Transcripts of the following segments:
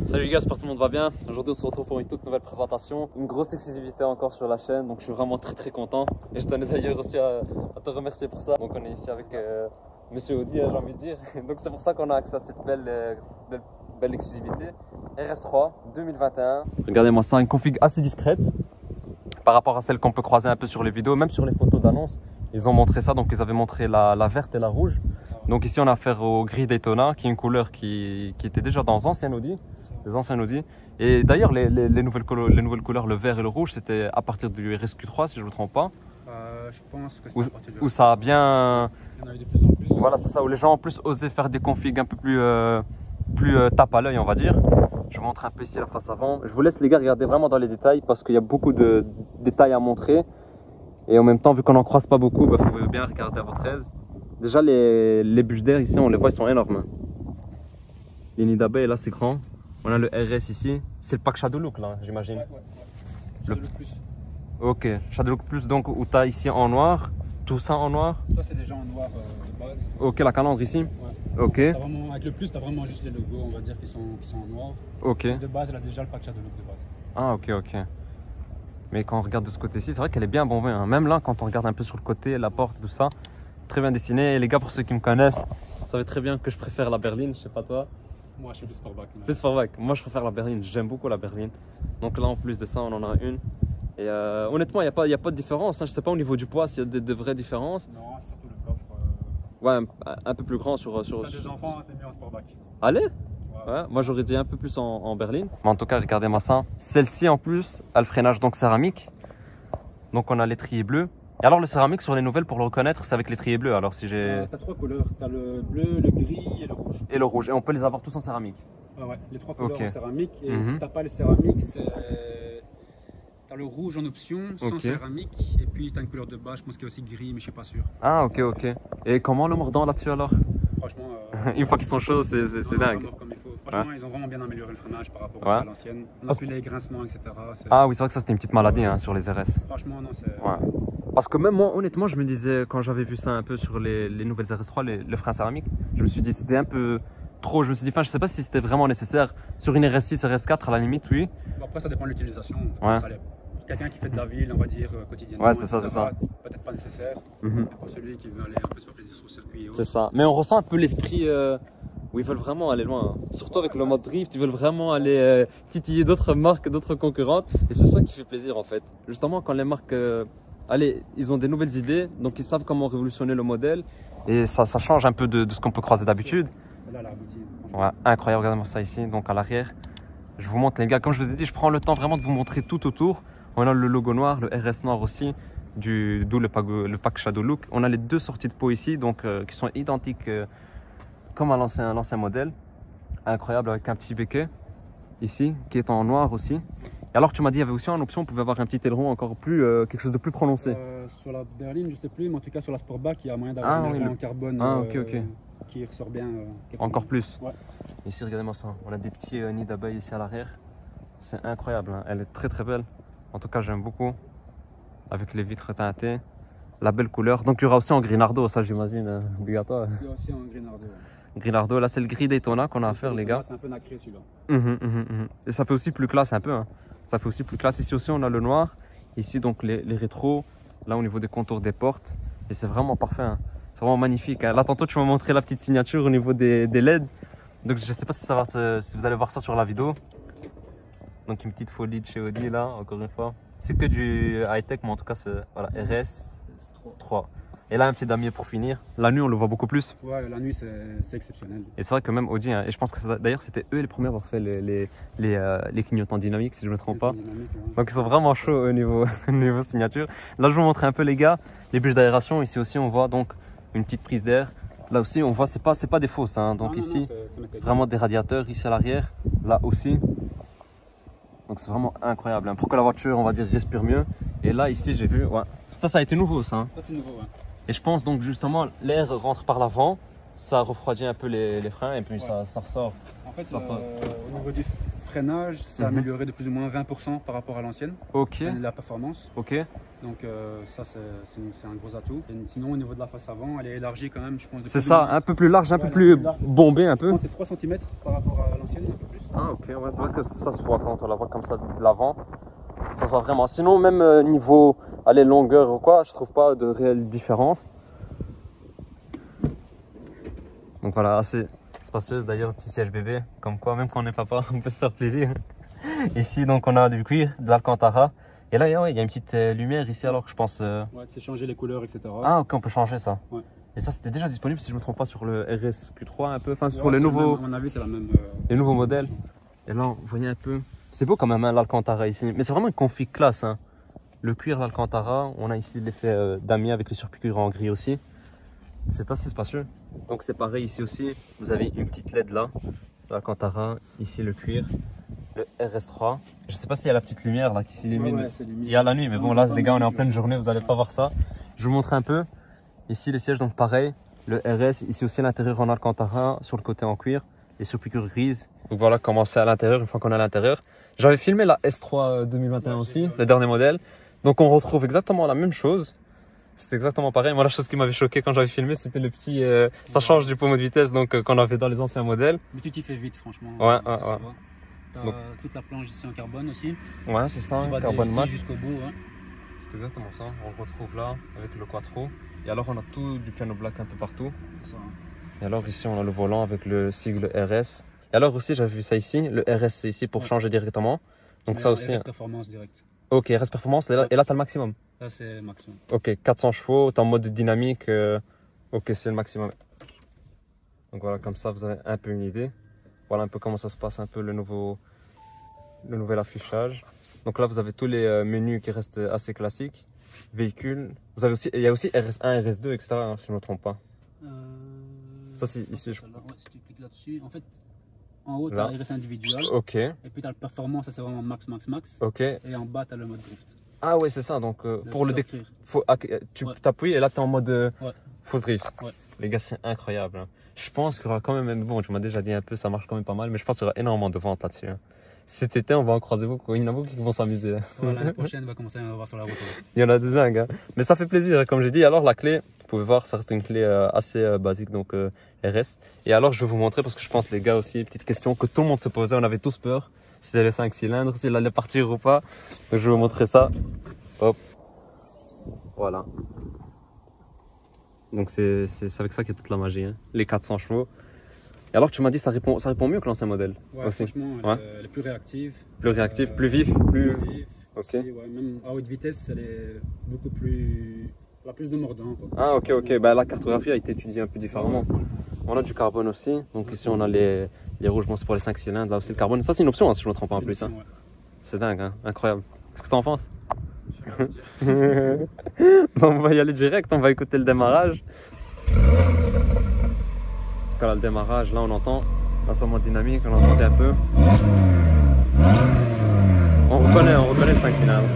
Salut les gars, j'espère que tout le monde va bien. Aujourd'hui on se retrouve pour une toute nouvelle présentation, une grosse exclusivité encore sur la chaîne, donc je suis vraiment très content. Et je tenais d'ailleurs aussi à te remercier pour ça. Donc on est ici avec Monsieur Audi, j'ai envie de dire. Donc c'est pour ça qu'on a accès à cette belle exclusivité. RS3 2021. Regardez-moi ça, une config assez discrète par rapport à celle qu'on peut croiser un peu sur les vidéos, même sur les photos d'annonce. Ils ont montré ça, donc ils avaient montré la verte et la rouge. Donc ici on a affaire au gris Daytona, qui est une couleur qui était déjà dans anciennes Audi. Des anciens Audi. Et d'ailleurs, les nouvelles couleurs, le vert et le rouge, c'était à partir du RSQ3, si je ne me trompe pas. Je pense que c'était à partir du où ça a bien. Il y en a eu de plus en plus. Voilà, c'est ça, où les gens en plus osaient faire des configs un peu plus tape à l'œil, on va dire. Je vous montre un peu ici la face avant. Je vous laisse les gars regarder vraiment dans les détails parce qu'il y a beaucoup de détails à montrer. Et en même temps, vu qu'on n'en croise pas beaucoup, il faut bien regarder à votre aise. Déjà, les bûches d'air ici, on les voit, ils sont énormes. Les nids d'abeilles, là, c'est grand. On a le RS ici, c'est le pack Shadow Look là, j'imagine. Ouais. Shadow Look Plus. Ok, Shadow Look Plus, donc où tu as ici en noir, tout ça en noir. Ça c'est déjà en noir de base. Ok, la calandre ici. Ouais. Ok. Vraiment, avec le Plus, tu as vraiment juste les logos, on va dire, qui sont en noir. Ok. Et de base, elle a déjà le pack Shadow Look de base. Ah ok. Mais quand on regarde de ce côté-ci, c'est vrai qu'elle est bien bombée. Hein. Même là, quand on regarde un peu sur le côté, la porte, tout ça, très bien dessiné. Et les gars, pour ceux qui me connaissent, vous savez très bien que je préfère la berline, je sais pas toi. Moi, je suis plus Sportback. Plus Sportback. Moi, je préfère la berline. J'aime beaucoup la berline. Donc là, en plus de ça, on en a une. Et honnêtement, il n'y a pas de différence. Hein. Je sais pas au niveau du poids s'il y a de vraies différences. Non, surtout le coffre. Ouais, un peu plus grand sur. Si t'as des enfants, t'es mieux en Sportback. Allez. Ouais, moi, j'aurais dit un peu plus en berline. Mais en tout cas, regardez-moi ça. Celle-ci, en plus, a le freinage donc céramique. Donc, on a l'étrier bleu. Et alors le céramique sur les nouvelles, pour le reconnaître, c'est avec l'étrier bleu. Alors si j'ai... T'as trois couleurs, t'as le bleu, le gris et le rouge. Et le rouge, et on peut les avoir tous en céramique. Ah ouais, les trois couleurs okay. en céramique. Et si t'as pas les céramiques, t'as le rouge en option, sans céramique. Et puis t'as une couleur de base, je pense qu'il y a aussi gris, mais je suis pas sûr. Ah ok. Et comment le mordant là-dessus alors? Franchement... une fois qu'ils sont chauds, c'est dingue. Comme il faut. Franchement, ils ont vraiment bien amélioré le freinage par rapport à l'ancienne. On a plus les grincements, etc. Ah oui, c'est vrai que ça c'était une petite maladie hein, sur les RS. Franchement, non, c'est... Parce que même moi, honnêtement, je me disais, quand j'avais vu ça un peu sur les nouvelles RS3, le frein céramique, je me suis dit c'était un peu trop. Je me suis dit, enfin, je sais pas si c'était vraiment nécessaire. Sur une RS6, RS4, à la limite, oui. Bon, après, ça dépend de l'utilisation. Quelqu'un qui fait de la ville, on va dire, quotidiennement. Ouais, c'est ça. Peut-être pas nécessaire. Mais pour celui qui veut aller un peu se faire plaisir sur le circuit. C'est ça. Mais on ressent un peu l'esprit où ils veulent vraiment aller loin. Hein. Surtout avec le mode drift, ils veulent vraiment aller titiller d'autres marques, d'autres concurrentes. Et c'est ça qui fait plaisir en fait. Justement, quand les marques. Allez, ils ont des nouvelles idées, donc ils savent comment révolutionner le modèle et ça change un peu de ce qu'on peut croiser d'habitude. Celle-là, la boutique. Ouais, incroyable, regardez-moi ça ici, donc à l'arrière. Je vous montre les gars, comme je vous ai dit, je prends le temps vraiment de vous montrer tout autour. On a le logo noir, le RS noir aussi, d'où le pack Shadow Look. On a les deux sorties de peau ici, donc qui sont identiques comme à l'ancien modèle. Incroyable, avec un petit béquet ici, qui est en noir aussi. Et alors tu m'as dit, il y avait aussi en option, on pouvait avoir un petit aileron encore plus, quelque chose de plus prononcé. Sur la berline, je sais plus, mais en tout cas sur la Sportback, il y a moyen d'avoir un aileron en carbone qui ressort bien. Encore plus. Ouais. Ici, regardez-moi ça, on a des petits nids d'abeilles ici à l'arrière. C'est incroyable, hein. Elle est très belle. En tout cas, j'aime beaucoup. Avec les vitres teintées, la belle couleur. Donc il y aura aussi en Grinardo, ça j'imagine, obligatoire. Il y a aussi en Grinardo. Grinardo, là c'est le gris Daytona qu'on a à faire les gars. C'est un peu nacré celui-là. Et ça fait aussi plus classe un peu. Hein. Ça fait aussi plus classe. Ici aussi on a le noir. Ici donc les rétros. Là au niveau des contours des portes. Et c'est vraiment parfait. Hein. C'est vraiment magnifique. Hein. Là tantôt tu m'as montré la petite signature au niveau des LED. Donc je sais pas si vous allez voir ça sur la vidéo. Donc une petite folie de chez Audi là, encore une fois. C'est que du high-tech, mais en tout cas c'est voilà, RS 3. Et là un petit damier pour finir. La nuit on le voit beaucoup plus. Ouais, la nuit c'est exceptionnel. Et c'est vrai que même Audi, hein, et je pense que d'ailleurs c'était eux les premiers à avoir fait les clignotants dynamiques si je ne me trompe pas. Donc ils sont vraiment chauds au niveau signature. Là je vous montre un peu les gars, les bûches d'aération. Ici aussi on voit donc une petite prise d'air. Là aussi, on voit, c'est pas des fausses. Hein. Donc ici, vraiment des radiateurs ici à l'arrière. Là aussi. Donc c'est vraiment incroyable. Hein. Pour que la voiture, on va dire, respire mieux. Et là, ici, j'ai vu, ouais. Ça a été nouveau, ça. Hein. Ça, c'est nouveau, ouais. Et je pense donc justement, l'air rentre par l'avant. Ça refroidit un peu les freins et puis ça ressort. En fait, au niveau du freinage, ça a amélioré de plus ou moins 20% par rapport à l'ancienne. Ok. La performance. Ok. Donc ça, c'est un gros atout. Et sinon, au niveau de la face avant, elle est élargie quand même, je pense. C'est ça, un peu plus large, un peu plus bombé un peu. C'est 3 cm par rapport à l'ancienne, un peu plus. Ah ok, ouais, c'est vrai que ça se voit quand on la voit comme ça de l'avant. Ça se voit vraiment. Sinon, même niveau longueur ou quoi, je trouve pas de réelle différence. Donc voilà, assez spacieuse d'ailleurs, petit siège bébé, comme quoi même quand on est papa, on peut se faire plaisir. Ici donc on a du cuir, de l'Alcantara. Et là il y a une petite lumière ici alors que je pense... Ouais, tu sais changer les couleurs, etc. Ah ok, on peut changer ça. Ouais. Et ça c'était déjà disponible si je ne me trompe pas sur le RSQ3 un peu, enfin sur les nouveaux... On a vu c'est la même... les nouveaux modèles. Et là vous voyez un peu... C'est beau quand même hein, l'Alcantara ici, mais c'est vraiment une config classe. Hein. Le cuir, l'Alcantara, on a ici l'effet damier avec le surpiqûre en gris aussi. C'est assez spacieux. Donc c'est pareil ici aussi, vous avez une petite LED là, l'Alcantara, ici le cuir, le RS3. Je sais pas s'il y a la petite lumière là qui s'illumine. Ouais, il y a la nuit, mais bon là les gars on est en pleine journée, vous allez pas voir ça. Je vous montre un peu. Ici les sièges donc pareil, le RS, ici aussi l'intérieur en Alcantara, sur le côté en cuir, et sur piqûre grise. Donc voilà comment c'est à l'intérieur une fois qu'on est à l'intérieur. J'avais filmé la S3 2021 aussi, le dernier modèle. Donc on retrouve exactement la même chose. C'est exactement pareil. Moi, la chose qui m'avait choqué quand j'avais filmé, c'était le petit. Ça change du pommeau de vitesse qu'on avait dans les anciens modèles. Mais tu t'y fais vite, franchement. Ouais. T'as toute la planche ici en carbone aussi. Ouais, c'est ça, carbone mat. Jusqu'au bout. Ouais. C'est exactement ça. On le retrouve là avec le quattro. Et alors, on a tout du piano black un peu partout. C'est ça. Et alors, ici, on a le volant avec le sigle RS. Et alors, aussi, j'avais vu ça ici. Le RS, c'est ici pour changer directement. Donc, ça aussi. RS performance direct. Ok, RS performance. Et là, tu as le maximum. Là, c'est maximum. Ok, 400 chevaux, t'es en mode dynamique. Ok, c'est le maximum. Donc voilà, comme ça, vous avez un peu une idée. Voilà un peu comment ça se passe, un peu le nouvel affichage. Donc là, vous avez tous les menus qui restent assez classiques. Véhicule. Vous avez aussi, il y a aussi RS1, RS2, etc. Hein, si je ne me trompe pas. Ça, c'est ici. Je... Ouais, si tu cliques là-dessus, en fait, en haut, tu as RS individuel. Ok. Et puis, tu as le performance, ça c'est vraiment max. Ok. Et en bas, tu as le mode drift. Ah ouais, c'est ça. Donc pour le décrire, tu t'appuies et là tu es en mode full drift. Ouais. Les gars, c'est incroyable. Hein. Je pense qu'il y aura quand même, bon, tu m'as déjà dit un peu, ça marche quand même pas mal, mais je pense qu'il y aura énormément de ventes là-dessus. Hein. Cet été, on va en croiser beaucoup. Il y en a beaucoup qui vont s'amuser. Ouais, l'année prochaine, on va commencer à en voir sur la route. Il y en a des dingues. Hein. Mais ça fait plaisir, comme j'ai dit. Alors la clé, vous pouvez voir, ça reste une clé assez basique, donc RS. Et alors je vais vous montrer, parce que je pense les gars aussi, petite question que tout le monde se posait, on avait tous peur. C'était les 5 cylindres, s'il allait partir ou pas. Donc je vais vous montrer ça. Hop. Voilà. Donc c'est avec ça qu'il y a toute la magie, hein. Les 400 chevaux. Et alors tu m'as dit ça répond mieux que l'ancien modèle. Ouais, aussi. Franchement, elle est plus réactive. Plus réactive, plus vif, plus vif. Ok. Aussi, ouais, même à haute vitesse, elle est beaucoup plus... Elle a plus de mordant. Quoi. Ah ok. Bah, la cartographie a été étudiée un peu différemment. Ouais. On a du carbone aussi. Donc ici on a les rouges, bon, c'est pour les 5 cylindres. Là aussi le carbone. Ça c'est une option hein, si je ne me trompe pas en plus. Hein. Ouais. C'est dingue, hein. Incroyable. Qu'est-ce que tu en penses? Bon, on va y aller direct, on va écouter le démarrage. Quand le démarrage, là on entend, là c'est en mode dynamique, on entend un peu. On reconnaît le 5 cylindres.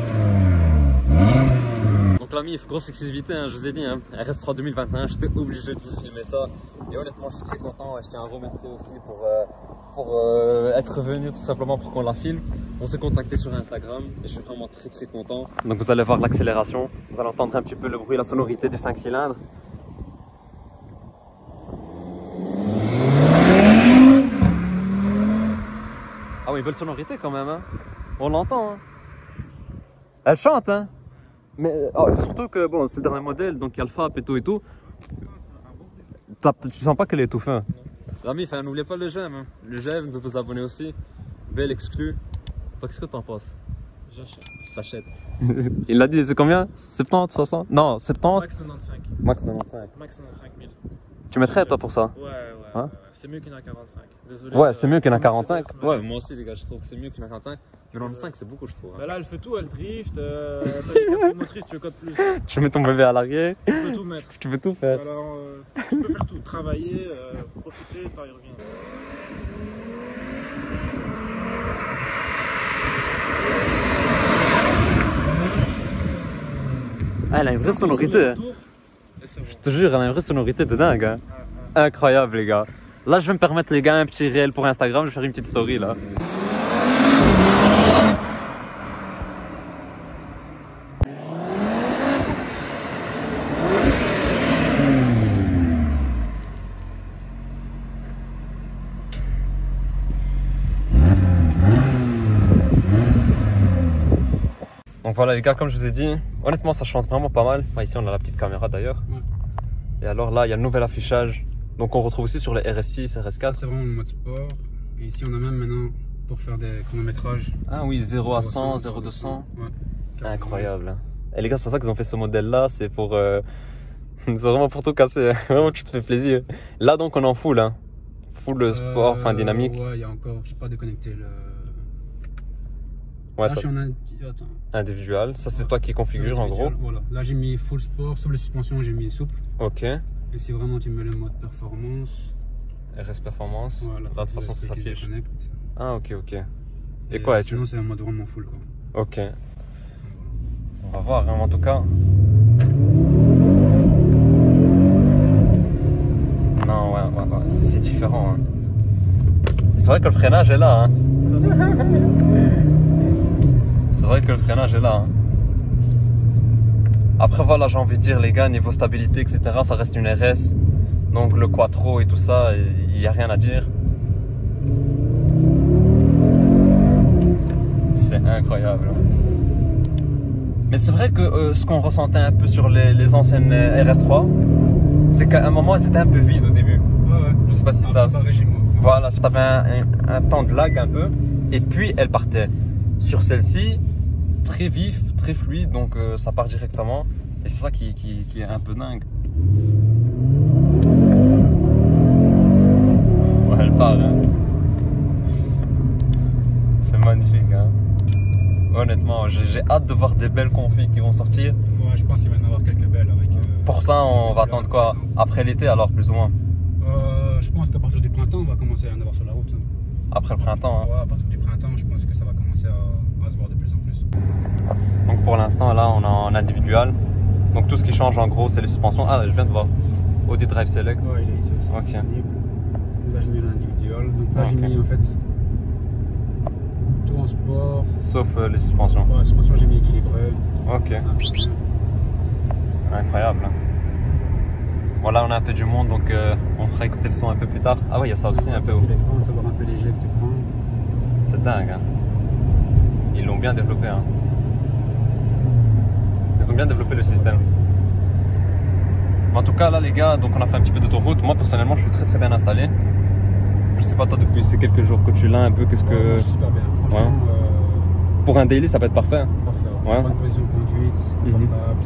Donc la MIF, grosse exclusivité, hein, je vous ai dit, hein, RS3 2021, j'étais obligé de vous filmer ça. Et honnêtement, je suis très content et je tiens à remercier aussi pour être venu tout simplement pour qu'on la filme. On s'est contacté sur Instagram et je suis vraiment très content. Donc vous allez voir l'accélération, vous allez entendre un petit peu le bruit, la sonorité du 5 cylindres. Ah oui, belle sonorité quand même, hein. On l'entend. Hein. Elle chante, hein. Mais surtout que bon, c'est le dernier modèle, donc il y a le FAP et tout. Tu sens pas qu'elle est étouffée. Hein. Rami, n'oubliez pas le j'aime. Hein. Le j'aime, de vous abonner aussi. Belle exclue. Toi, qu'est-ce que t'en penses? J'achète. T'achètes. Il l'a dit, c'est combien? 70, 60? Non, 70? Max 95. Max 95. Max 95 000. Tu mettrais toi pour ça? Ouais, Hein? c'est mieux qu'une A45. Désolé. Ouais, c'est mieux qu'une pour A45. Mercedes, mais- Ouais, moi aussi, les gars, je trouve que c'est mieux qu'une A45. Mais dans le 5, c'est beaucoup, je trouve. Bah là, elle fait tout, elle drift, t'as des quatrièmes motrices, tu veux quoi de plus? Tu mets ton bébé à l'arrière, Tu peux tout mettre. tu veux tout faire. Alors, tu peux faire tout, travailler, profiter, t'en y reviens. Ah, elle a une vraie sonorité. Je te jure, elle a une vraie sonorité de dingue. Hein. Incroyable, les gars. Là, je vais me permettre, les gars, un petit réel pour Instagram. Je vais faire une petite story là. Donc voilà les gars, comme je vous ai dit, honnêtement ça chante vraiment pas mal. Enfin, ici on a la petite caméra d'ailleurs. Ouais. Et alors là il y a le nouvel affichage. Donc on retrouve aussi sur les RS6, Ça, RS4. c'est vraiment le mode sport. Et ici, on a même maintenant pour faire des chronométrages. Ah oui, 0 à 100, 0 à 200. Ouais. Incroyable. Et les gars, c'est ça qu'ils ont fait ce modèle là, c'est pour... c'est vraiment pour tout casser, vraiment tu te fais plaisir. Là donc on est en full, hein. Full sport, enfin dynamique. Ouais, il y a encore, je sais pas déconnecté le... Ouais, là, je suis en attends. individuel. Ça c'est toi qui configures en gros. Voilà. Là, j'ai mis full sport, sauf les suspensions, j'ai mis souple. Ok. Et si vraiment tu mets le mode performance, RS Performance. voilà, Là, de toute façon ça s'affiche. Ah ok, ok. Et quoi sinon, c'est un mode vraiment full quoi. Ok. On va voir, hein, en tout cas. Non, ouais. C'est différent. Hein. C'est vrai que le freinage est là. Hein. C'est vrai que le freinage est là. Hein. Après, voilà, j'ai envie de dire, les gars, niveau stabilité, etc., ça reste une RS. Donc, le quattro et tout ça, il n'y a rien à dire. C'est incroyable. Mais c'est vrai que ce qu'on ressentait un peu sur les anciennes RS3, c'est qu'à un moment, c'était un peu vide au début. Ouais. Je sais pas si t'as... Régime. Voilà, ça t'avait un temps de lag un peu. Et puis, elle partait. Sur celle-ci, très vif, très fluide, donc ça part directement. Et c'est ça qui est un peu dingue. Ouais, elle part, hein. C'est magnifique, hein. Honnêtement, j'ai hâte de voir des belles configs qui vont sortir. Ouais, je pense qu'il va y en avoir quelques belles avec... Pour ça, on va attendre quoi? Après l'été alors, plus ou moins? Je pense qu'à partir du printemps, on va commencer à en avoir sur la route. Après le printemps, hein. Ouais, à partir du printemps, je pense que ça va commencer à se voir de plus en plus. Donc pour l'instant, là, on est en individuel. Donc tout ce qui change en gros, c'est les suspensions. Ah, je viens de voir. Audi Drive Select. Ouais, il est ici aussi. Ok. Disponible. Là, j'ai mis l'individuel. Donc là, Ah, j'ai ok. mis en fait tout en sport. Sauf les suspensions. Ouais, suspension, j'ai mis équilibré. Ok. C'est un peu bien. Incroyable. Voilà, on a un peu du monde, donc on fera écouter le son un peu plus tard. Ah ouais, il y a ça aussi un peu. Sur l'écran, de savoir un peu les jets que tu prends. C'est dingue. Hein. Ils l'ont bien développé. Hein. Ils ont bien développé le système. En tout cas, là, les gars, donc on a fait un petit peu d'autoroute. Moi, personnellement, je suis très bien installé. Je sais pas, toi, depuis ces quelques jours que tu l'as un peu, qu'est-ce que. Ouais, super bien. Franchement, Pour un daily, ça peut être parfait. Hein. parfait. Ouais. Bonne position de conduite, confortable.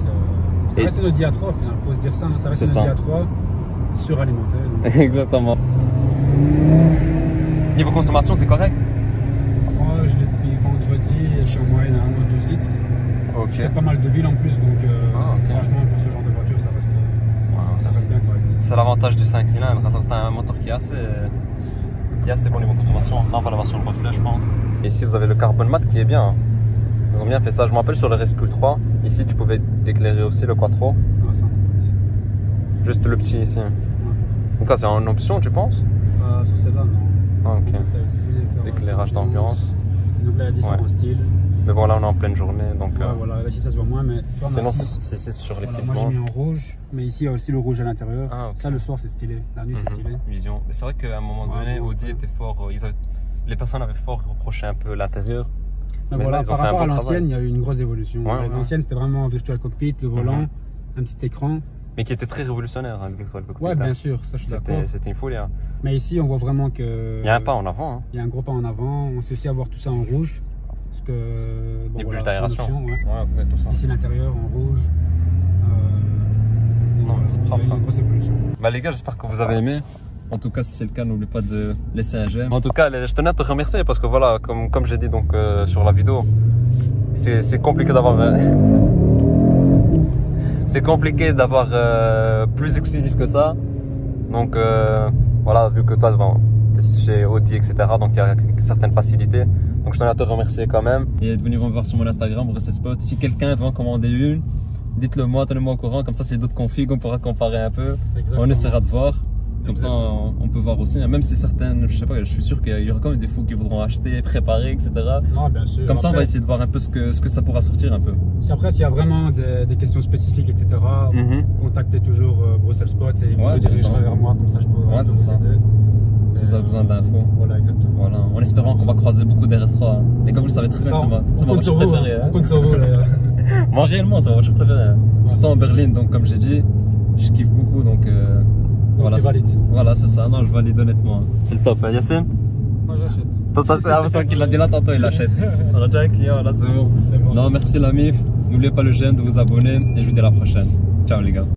Ça Et- reste une Audi A3 au final, faut se dire ça. Hein. Ça reste C'est une ça. Audi A3 suralimentée. Donc... Exactement. Niveau consommation, c'est correct? Moi, je l'ai depuis vendredi et je suis en moyenne à 11-12 litres. Ok. Je fais pas mal de villes en plus, donc Ok. franchement, pour ce genre de voiture, ça reste bien correct. C'est l'avantage du 5 cylindres, ça reste un moteur qui est assez bon niveau consommation. Là on va l'avoir sur le reflet je pense. Et ici vous avez le carbone mat qui est bien. Hein. Ils ont bien fait ça, je me rappelle sur le Rescue 3, ici tu pouvais éclairer aussi le quattro. Ah, ça, Juste le petit ici. Donc là c'est en option tu penses? sur celle-là, non. Ah ok. T'as aussi Éclairage d'ambiance. Donc là, il y a différents styles. Mais bon là on est en pleine journée donc... Ouais, voilà, ici ça se voit moins, mais tu vois, sinon ici, c'est sur les voilà, petites moi j'ai bandes. mis en rouge, mais ici il y a aussi le rouge à l'intérieur. Ah, ok. Ça le soir c'est stylé, la nuit c'est stylé. Vision. Mais c'est vrai qu'à un moment Ouais, donné, bon, Audi ouais. était fort... les personnes avaient fort reproché un peu l'intérieur. Mais Mais voilà, là, ils ont par fait un rapport à bon l'ancienne, travail. il y a eu une grosse évolution. Ouais, ouais. L'ancienne c'était vraiment virtual cockpit, le volant, Mhm. un petit écran. Mais qui était très révolutionnaire, hein, le Virtual Cockpit. Ouais, hein. bien sûr, ça je suis d'accord. C'était une folie. Hein. Mais ici on voit vraiment que. Il y a un pas en avant. Hein. Il y a un gros pas en avant. On sait aussi avoir tout ça en rouge. Parce que. Bon, Les voilà, bûches d'aération. c'est une option, ouais. Ouais, ok, tout ça. Ici l'intérieur en rouge. Non, c'est propre. Une grosse évolution. Bah les gars, j'espère que vous avez aimé. En tout cas, si c'est le cas, n'oubliez pas de laisser un j'aime. En tout cas, je tenais à te remercier parce que voilà, comme j'ai dit donc sur la vidéo, c'est compliqué d'avoir plus exclusif que ça. Donc voilà, vu que toi tu es chez Audi, etc. Donc il y a certaines facilités. Donc je tenais à te remercier quand même. Et de venir me voir sur mon Instagram, Spot. Si quelqu'un veut en commander une, dites-le moi, tenez-moi au courant. Comme ça, c'est d'autres configs, on pourra comparer un peu. Exactement. On essaiera de voir. Comme ça, on peut voir aussi. Même si certaines, je sais pas, je suis sûr qu'il y aura quand même des fous qui voudront acheter, préparer, etc. Non, bien sûr. Comme ça, on va essayer de voir un peu ce que ça pourra sortir un peu. Après, s'il y a vraiment des questions spécifiques, etc., contactez toujours Bruxelles Spot et vous me dirigerez vers moi. Comme ça, je peux vous aider. Si vous avez besoin d'infos. Voilà, exactement. Voilà. En espérant qu'on va croiser beaucoup d'RS3. Les gars, vous le savez très bien que c'est ma voiture préférée. On compte sur vous. Moi, réellement, c'est ma voiture préférée. Surtout en Berlin, donc comme j'ai dit, je kiffe beaucoup. Donc voilà, tu valides. Voilà, c'est ça. Non, je valide honnêtement. C'est le top, hein, Yacine? Moi, j'achète. Toi, t'achètes? Ah, c'est vrai qu'il l'a dit là tantôt, il achète. On a déjà un client, là, c'est bon. Non, merci la MIF. N'oubliez pas le j'aime, de vous abonner et je vous dis à la prochaine. Ciao les gars.